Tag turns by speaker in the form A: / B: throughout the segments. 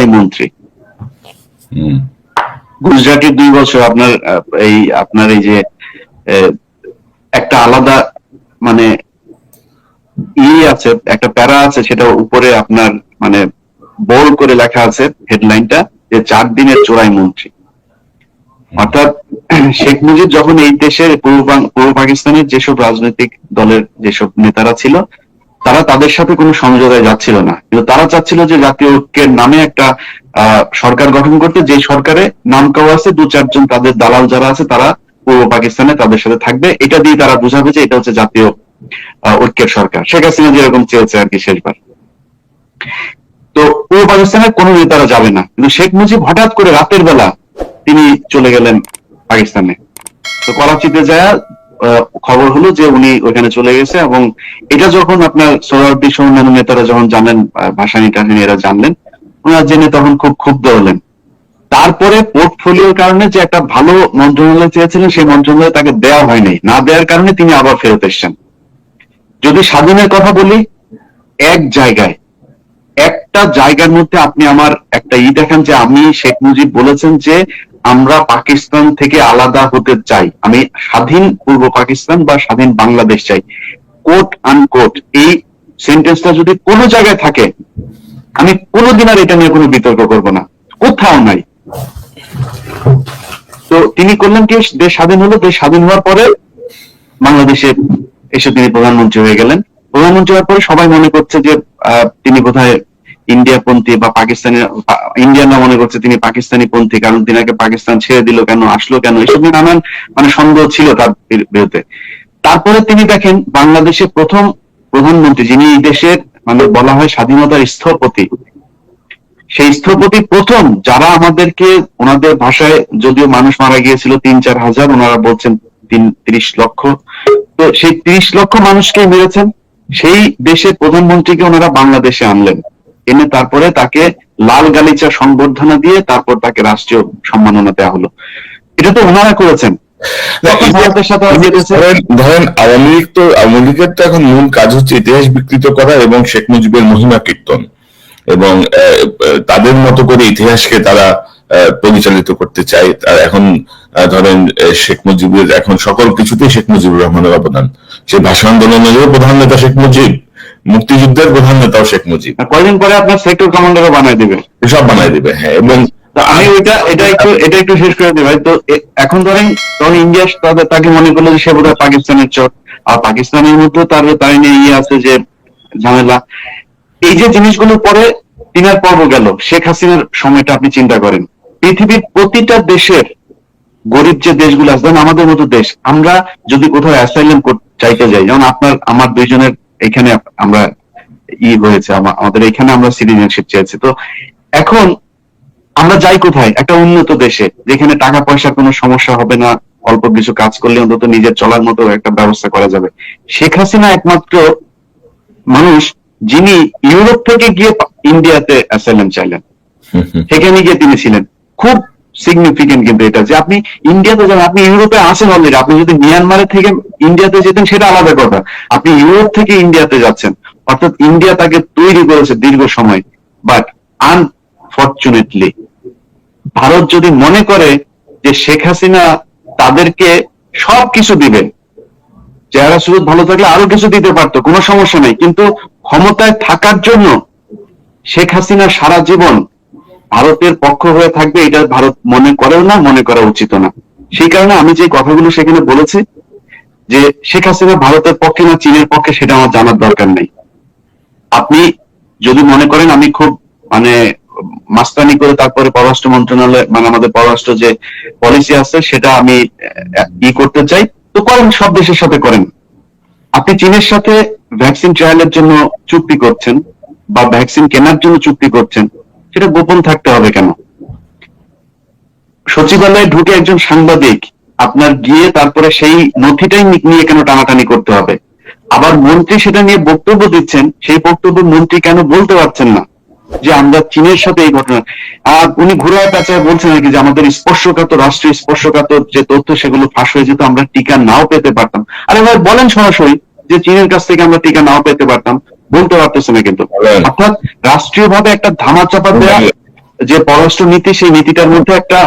A: চোরাই মন্ত্রী। গুজরাটের 2 বছর আপনার এই যে একটা আলাদা মানে আছে, একটা প্যারা আছে, সেটা উপরে আপনার মানে বোল্ড করে লেখা আছে হেডলাইনটা যে 4 দিনের চোরাই মন্ত্রী। অর্থাৎ শেখ মুজিব যখন এই দেশের পূর্ব পাকিস্তানের যেসব রাজনৈতিক দলের যেসব নেতারা ছিল, তারা তাদের সাথে কোনো সমঝোতায় যাচ্ছিল না, কিন্তু তারা চাচ্ছিল যে জাতীয় ঐক্যের নামে একটা সরকার গঠন করতে, যে সরকারে নাম কাও আছে, 2-4 জন তাদের দালাল যারা আছে তারা পূর্ব পাকিস্তানে তাদের সাথে থাকবে, এটা দিয়ে তারা বুঝাবে যে এটা হচ্ছে জাতীয় ঐক্যের সরকার। শেখ হাসিনা যেরকম চেয়েছে আর কি শেষবার। তো পূর্ব পাকিস্তানের কোন নেতারা যাবে না, কিন্তু শেখ মুজিব হঠাৎ করে রাতের বেলা তিনি চলে গেলেন পাকিস্তানে। তো করাচিতে যায় খবর হলো যে উনি ওখানে চলে গেছে, এবং এটা যখন আপনার সোহরাওয়ার্দী সহ অন্যান্য নেতারা যখন জানলেন, ভাসানী টাসানী এরা জানলেন, ওনারা জেনে তখন খুব ক্ষুব্ধ হলেন। তারপরে পোর্টফোলিওর কারণে যে একটা ভালো মন্ত্রণালয় চেয়েছিলেন, সেই মন্ত্রণালয় তাকে দেওয়া হয়নি, না দেওয়ার কারণে তিনি আবার ফেরত এসেছেন। যদি স্বাধীনের কথা বলি, একটা জায়গার মধ্যে আপনি আমার একটা দেখেন যে আমি শেখ মুজিব বলেছেন যে আমরা পাকিস্তান থেকে আলাদা হতে চাই, আমি স্বাধীন পূর্ব পাকিস্তান বা স্বাধীন বাংলাদেশ চাই, কোট আনকোট। এই সেন্টেন্সটা যদি কোনো জায়গায় থাকে, আমি কোনোদিন আর এটা নিয়ে কোনো বিতর্ক করব না, কোথাও নাই। তো তিনি করলেন কি, দেশ স্বাধীন হলো, দেশ স্বাধীন হওয়ার পরে বাংলাদেশে এসে তিনি প্রধানমন্ত্রী হয়ে গেলেন। প্রধানমন্ত্রী হওয়ার পরে সবাই মনে করছে যে তিনি বোধহয় ইন্ডিয়াপন্থী বা পাকিস্তানি, ইন্ডিয়ানরা মনে করছে তিনি পাকিস্তানি পন্থী, কারণ তিনাকে পাকিস্তান ছেড়ে দিল কেন, আসলো কেন, এসব নিয়ে নানান সন্দেহ ছিল তার বিরুদ্ধে। তারপরে তিনি দেখেন বাংলাদেশের প্রথম প্রধানমন্ত্রী, যিনি এই দেশের বলা হয় স্বাধীনতার স্থপতি, সেই স্থপতি প্রথম, যারা আমাদেরকে, ওনাদের ভাষায় যদিও মানুষ মারা গিয়েছিল 3-4 হাজার, ওনারা বলছেন 30 লক্ষ, তো সেই 30 লক্ষ মানুষকে মেরেছেন, সেই দেশের প্রধানমন্ত্রীকে ওনারা বাংলাদেশে আনলেন, এনে তারপরে তাকে লাল গালিচা সংবর্ধনা দিয়ে তারপর তাকে রাষ্ট্রীয় সম্মাননা দেওয়া হলো। এটা তো ওনারা করেছেন।
B: ধরেন আওয়ামী লীগের তো এখন মূল কাজ হচ্ছে ইতিহাস বিকৃত করা এবং শেখ মুজিবের মহিমা কীর্তন, এবং তাদের মতো করে ইতিহাসকে তারা পরিচালিত করতে চায়। এখন ধরেন শেখ মুজিবের এখন সকল কিছুতেই শেখ মুজিবুর রহমানের অবদান, সে ভাষা আন্দোলনেরও প্রধান নেতা শেখ মুজিব, মুক্তিযুদ্ধের প্রধান নেতাও শেখ মুজিব,
A: কয়েকদিন পরে আপনার সেক্টর কমান্ডারও বানায় দিবে,
B: সব বানায় দিবে। হ্যাঁ, এবং
A: আমি এটা একটু শেষ করে দিই ভাই। তো এখন ধরেন ইন্ডিয়া তাকে মনে করলো যে সে বোধহয় পাকিস্তানের চোট, আর পাকিস্তানের মধ্যে তার নিয়ে আছে যে ঝামেলা। এই যে জিনিসগুলো পরে 3 পর্ব গেল, শেখ হাসিনার সময়টা আপনি চিন্তা করেন, পৃথিবীর প্রতিটা দেশের গরিব যে দেশগুলো আছে, আমাদের মতো দেশ, আমরা যদি কোথাও অ্যাসাইলাম চাইতে যাই, যেমন আমার 2 জনের এখানে আমরা হয়েছে, আমাদের এখানে আমরা সিটিজেনশিপ চেয়েছি, তো এখন আমরা যাই কোথায়, একটা উন্নত দেশে যেখানে টাকা পয়সার কোনো সমস্যা হবে না, অল্প কিছু কাজ করলে অন্তত নিজের চলার মতো একটা ব্যবস্থা করা যাবে। শেখ হাসিনা একমাত্র মানুষ যিনি ইউরোপ থেকে গিয়ে ইন্ডিয়াতে অ্যাসাইলাম চাইলেন, সেখানে গিয়ে তিনি ছিলেন। খুব সিগনিফিকেন্ট কিন্তু এটা, যে আপনি ইন্ডিয়াতে যান, আপনি ইউরোপে আসেন অলরেডি, আপনি যদি মিয়ানমারের থেকে ইন্ডিয়াতে যেতেন সেটা আলাদা কথা, আপনি ইউরোপ থেকে ইন্ডিয়াতে যাচ্ছেন, অর্থাৎ ইন্ডিয়া তাকে তৈরি করেছে দীর্ঘ সময়। বাট আনফরচুনেটলি ভারত যদি মনে করে যে শেখ হাসিনা তাদেরকে সবকিছু দিবে, চেহারা সুরত ভালো থাকলে আরো কিছু দিতে পারতো, কোনো সমস্যা নেই, কিন্তু ক্ষমতায় থাকার জন্য শেখ হাসিনা সারা জীবন ভারতের পক্ষ হয়ে থাকবে, এটা ভারত মনে করেও না, মনে করা উচিত না। সেই কারণে আমি যে কথাগুলো সেখানে বলেছি যে শেখ হাসিনা ভারতের পক্ষে না চীনের পক্ষে, সেটা আমার জানার দরকার নেই। আপনি যদি মনে করেন আমি খুব মাস্তানি করে তারপরে পররাষ্ট্র মন্ত্রণালয় আমাদের পররাষ্ট্র যে পলিসি আছে সেটা আমি করতে চাই, তো করেন, সব দেশের সাথে করেন। আপনি চীনের সাথে ভ্যাকসিন ট্রায়ালের জন্য চুক্তি করছেন বা ভ্যাকসিন কেনার জন্য চুক্তি করছেন, সেটা গোপন থাকতে হবে কেন? সচিবালয়ে ঢুকে একজন সাংবাদিক আপনার গিয়ে তারপরে সেই নথিটাই নিয়ে কেন টানাটানি করতে হবে? আবার মন্ত্রী সেটা নিয়ে বক্তব্য দিচ্ছেন, সেই বক্তব্য মন্ত্রী কেন বলতে পারছেন না যে আমরা চীনের সাথে এই ঘটনা, আর উনি ঘুরায় পেঁচায় বলছেন নাকি যে আমাদের স্পর্শকাতর, রাষ্ট্রীয় স্পর্শকাতর যে তথ্য সেগুলো ফাঁস হয়ে যেত, আমরা টিকা নাও পেতে পারতাম। আরে ভাই বলেন সরাসরি যে চীনের কাছ থেকে আমরা টিকা নাও পেতে পারতাম, বলতে পারতেছে না কিন্তু। অর্থাৎ রাষ্ট্রীয় ভাবে একটা ধামাচাপা দেওয়া, যে পররাষ্ট্র নীতি, সেই নীতিটার মধ্যে একটা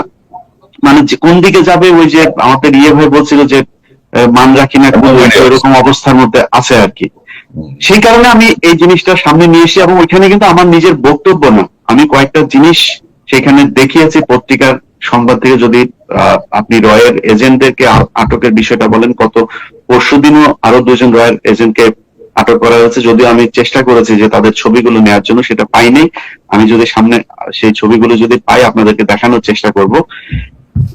A: মানে যে কোন দিকে যাবে, ওই যে আমাদের ভাই বলছিল যে মান রাখি না কোন, এরকম অবস্থার মধ্যে আছে আর কি। সেই কারণে আমি এই জিনিসটা সামনে নিয়ে এসেছি, এবং ওইখানে কিন্তু আমার নিজের বক্তব্য না, আমি কয়েকটা জিনিস সেখানে দেখিয়েছি পত্রিকার সংবাদ থেকে। যদি আপনি রয়ের এজেন্টদেরকে আটকের বিষয়টা বলেন, গত পরশুদিনও আরো 2জন রয়ের এজেন্টকে আটক করা হয়েছে, যদিও আমি চেষ্টা করেছি যে তাদের ছবিগুলো নেওয়ার জন্য, সেটা পাইনি। আমি যদি সামনে সেই ছবিগুলো যদি পাই আপনাদেরকে দেখানোর চেষ্টা করব।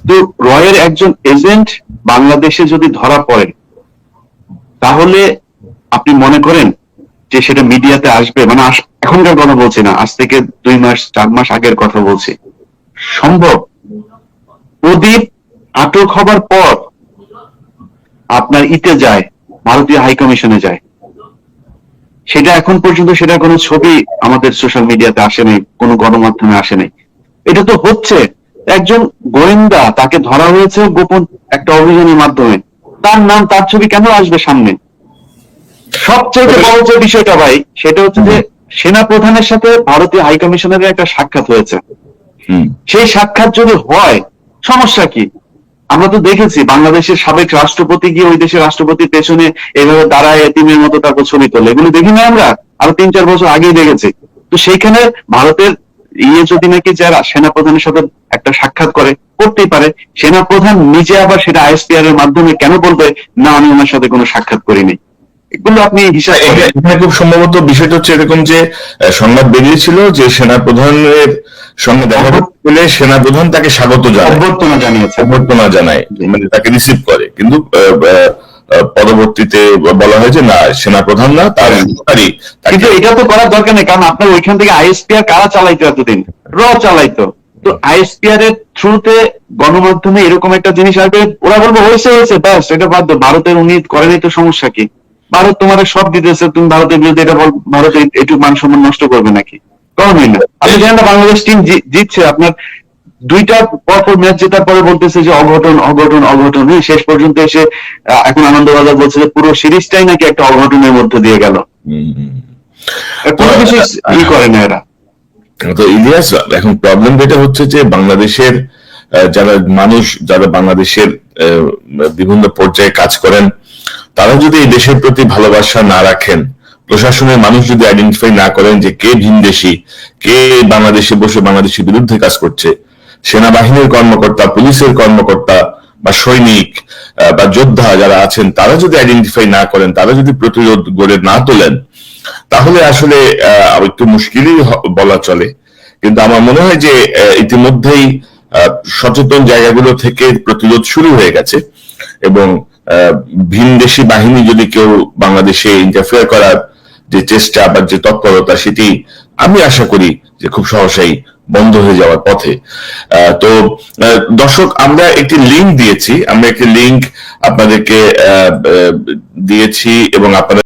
A: তো রয়ের একজন এজেন্ট বাংলাদেশে যদি ধরা পড়ে, তাহলে আপনি মনে করেন যে সেটা মিডিয়াতে আসবে? মানে এখনকার কথা বলছি না, আজ থেকে 2 মাস 4 মাস আগের কথা বলছি, সম্ভব? প্রদীপ আটক হবার পর আপনার যায়, ভারতীয় হাই কমিশনে যায়, সেটা এখন পর্যন্ত সেটা কোনো ছবি আমাদের সোশ্যাল মিডিয়াতে আসে নাই, কোনো গণমাধ্যমে আসে নাই। এটা তো হচ্ছে একজন গোয়েন্দা, তাকে ধরা হয়েছে গোপন একটা অভিযানের মাধ্যমে, তার নাম তার ছবি কেন আসবে সামনে? সবচেয়ে বড় যে বিষয়টা ভাই, সেটা হচ্ছে যে সেনা প্রধানের সাথে ভারতীয় হাই কমিশনারের একটা সাক্ষাৎ হয়েছে। সেই সাক্ষাৎ যদি হয়, সমস্যা কি? আমরা তো দেখেছি বাংলাদেশের সাবেক রাষ্ট্রপতি গিয়ে ওই দেশের রাষ্ট্রপতির পেছনে এইভাবে দাঁড়ায় এতিমের মতো তারপর ছবি তোলে, এগুলো দেখি না আমরা? আরো 3-4 বছর আগেই দেখেছি। তো সেইখানে ভারতের যদি নাকি যারা সেনাপ্রধানের সাথে একটা সাক্ষাৎ করতেই পারে, সেনাপ্রধান নিজে আবার সেটা আইএসপিআর এর মাধ্যমে কেন বলবে না আমি ওনার সাথে কোনো সাক্ষাৎ করিনি? এগুলো আপনি হিসাব করেন।
B: এখানে খুব সম্ভবত বিষয়টা হচ্ছে এরকম যে সংবাদ বেরিয়েছিল যে সেনাপ্রধানের সঙ্গে দেখা করলে সেনাপ্রধান তাকে অভ্যর্থনা জানায়, মানে তাকে রিসিভ করে, কিন্তু পরবর্তীতে বলা হয় যে না, সেনাপ্রধান না, তার সহকারী।
A: কিন্তু এটা তো করার দরকার নেই, কারণ আপনার ওইখান থেকে আইএসপিআর কারা চালাইতো এতদিন? চালাইতো। তো আইএসপিআর এর থ্রুতে গণমাধ্যমে এরকম একটা জিনিস আসবে, ওরা বলবো হয়েছে হয়েছে, ব্যাস এটা বাদ দাও, ভারতের উনি করেনি তো সমস্যা কি? ভারত তোমার সব দিতেছে, তুমি ভারতের বিরুদ্ধে এটা বল, ভারত একটু মান সম্মান নষ্ট করবে নাকি? করবেই না। আপনি জানেন না বাংলাদেশ টিম জিতছে, আপনার 2টা পরপর ম্যাচ জেতার পরে বলতেছে যে অঘটন অঘটন অঘটন, শেষ পর্যন্ত এসে এখন আনন্দবাজার বলছে যে পুরো সিরিজটাই নাকি একটা অঘটনের মধ্যে দিয়ে গেল। কোনো কিছু করে না এরা।
B: তো ইলিয়াস, এখন প্রবলেম যেটা হচ্ছে যে বাংলাদেশের যারা মানুষ, যারা বাংলাদেশের বিভিন্ন পর্যায়ে কাজ করেন, তারা যদি এই দেশের প্রতি ভালোবাসা না রাখেন, প্রশাসনের মানুষ যদি আইডেন্টিফাই না করেন যে কে ভিনদেশী, কে বাংলাদেশে বসে বাংলাদেশের বিরুদ্ধে কাজ করছে, সেনাবাহিনীর কর্মকর্তা, পুলিশের কর্মকর্তা বা সৈনিক বা যোদ্ধা যারা আছেন, তারা যদি আইডেন্টিফাই না করেন, তারা যদি প্রতিরোধ গড়ে না তোলেন, তাহলে আসলে একটু মুশকিলই বলা চলে। কিন্তু আমার মনে হয় যে ইতিমধ্যেই সচেতন জায়গাগুলো থেকে প্রতিরোধ শুরু হয়ে গেছে, এবং ভিনদেশী বাহিনী যদি কেউ বাংলাদেশে ইন্টারফেয়ার করার যে চেষ্টা বা যে তৎপরতা, সেটি আমি আশা করি যে খুব সহসাই বন্ধ হয়ে যাওয়ার পথে। তো দর্শক, আমরা একটি লিংক দিয়েছি, আপনাদেরকে দিয়েছি, এবং আপনারা